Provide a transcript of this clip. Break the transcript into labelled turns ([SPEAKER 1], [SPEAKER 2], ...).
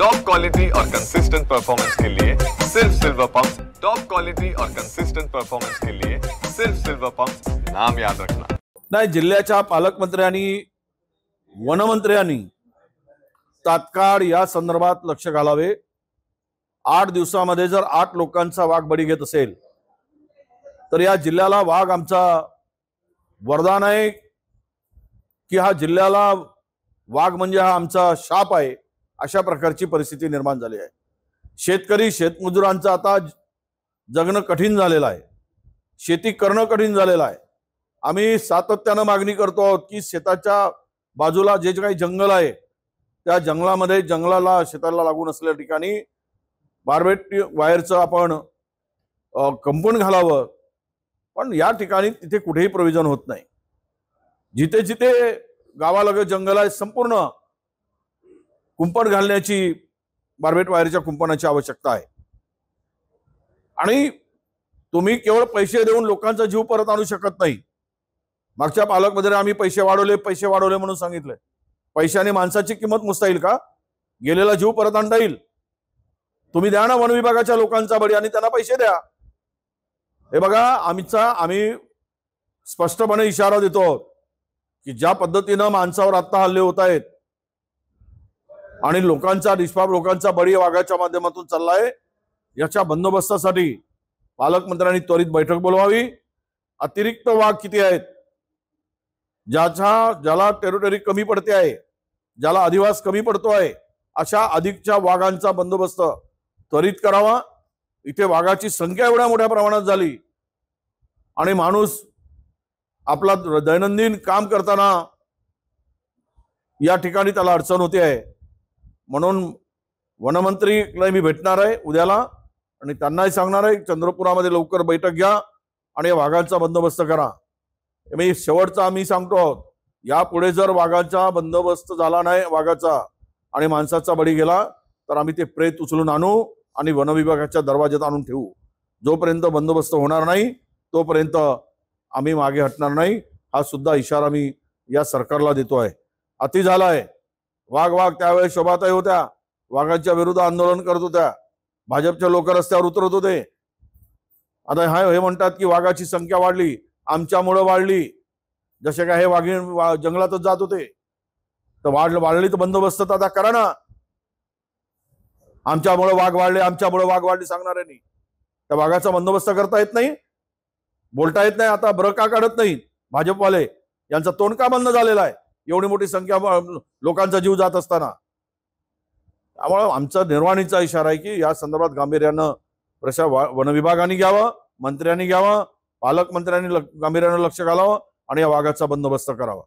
[SPEAKER 1] Top quality और consistent performance के लिए सिर्फ सिल्वर पंप्स। टॉप क्वालिटी और कंसिस्टेंट परफॉर्मेंस के लिए सिर्फ सिल्वर पंप्स, नाम याद रखना।
[SPEAKER 2] नाही, जिल्ह्याच्या पालकमंत्र्यांनी वनमंत्र्यांनी तात्काळ या संदर्भात लक्ष घालावे। 8 दिवसामध्ये जर 8 लोकांचा वाघ बळी घेत असेल तर या जिल्ह्याला वाघ आमचा वरदान आहे की हा जिल्ह्याला वाघ म्हणजे हा आमचा शाप आहे, अशा प्रकारची परिस्थिती निर्माण झाली आहे। शेतकरी शेतमजुरांचं आता जगणं कठीण झालेलं आहे, शेती करणं कठीण झालेलं आहे। आम्ही सातत्याने मागणी करतो आहोत की शेताच्या बाजूला जे काही जंगल आहे त्या जंगलामध्ये जंगलाला शेताला लागून असलेल्या ठिकाणी बार्बेट वायरचं आपण कंपाऊंड घालावं, पण या ठिकाणी तिथे कुठेही प्रोव्हिजन होत नाही। जिथे जिथे गावालगत जंगल आहे संपूर्ण कुंपण घालण्याची बार्बेट वायरच्या कुंपणाची आवश्यकता आहे। आणि तुम्ही केवळ पैसे देऊन लोकांचा जीव परत आणू शकत नाही। मागच्या पालकमंत्र्यांनी आम्ही पैसे वाढवले म्हणून सांगितले। पैशाने माणसाची किंमत मोजता येईल का? गेलेला जीव परत आणता येईल? तुम्ही द्या ना वन विभागाच्या लोकांचा बळी आणि त्यांना पैसे द्या। हे बघा, आम्ही स्पष्टपणे इशारा देतो की ज्या पद्धतीने माणसावर आता हल्ले होत आहेत आणि निष्पाप लोकांचा बळी वाघाच्या माध्यमातून चाललाय, याच्या बंदोबस्तासाठी पालकमंत्र्यांनी त्वरित बैठक बोलवावी। अतिरिक्त वाघ किती आहेत, ज्याला टेरिटरी कमी पडते आहे, ज्याला अधिवास कमी पडतो आहे, अशा अधिकच्या वाघांचा बंदोबस्त त्वरित करावा। इथे वाघाची संख्या एवढ्या मोठ्या प्रमाणात झाली आणि माणूस आपला दैनंदिन काम करताना या ठिकाणी त्याला अडचण होते आहे। म्हणून वनमंत्रीला मी भेटणार आहे उद्याला आणि त्यांनाही सांगणार आहे चंद्रपुरामध्ये लवकर बैठक घ्या आणि वाघांचा बंदोबस्त करा। मी शेवटचा आम्ही सांगतो, यापुढे जर वाघाचा बंदोबस्त झाला नाही वाघाचा आणि माणसाचा बळी गेला तर आम्ही ते प्रेत उचलून आणू आणि वन विभागाच्या दरवाज्यात आणून ठेवू। जोपर्यंत बंदोबस्त होणार नाही तोपर्यंत आम्ही मागे हटणार नाही, हा सुद्धा इशारा मी या सरकारला देतोय। अति झालाय। वाघ त्यावेळेस शोभाताई होत्या, वाघाच्या विरुद्ध आंदोलन करत होत्या, भाजपचे लोक रस्त्यावर उतरत होते। आता हे म्हणतात की वाघाची संख्या वाढली, आमच्यामुळे वाढली। जसे काय हे वाघीण जंगलातच जात होते तर वाढली तर बंदोबस्त आता करा ना। आमच्यामुळे वाघ वाढले सांगणाऱ्यांनी त्या वाघाचा बंदोबस्त करता येत नाही, बोलता येत नाही। आता ब्र का काढत नाही भाजपवाले? यांचा तोंड का बंद झालेला आहे एवढी मोठी संख्या लोकांचा जीव जात असताना? त्यामुळे आमचा निर्वाणीचा इशारा आहे की या संदर्भात गांभीर्यानं वन विभागाने घ्यावं, मंत्र्यांनी घ्यावं, पालकमंत्र्यांनी गांभीर्यानं लक्ष घालावं आणि या वाघाचा बंदोबस्त करावा।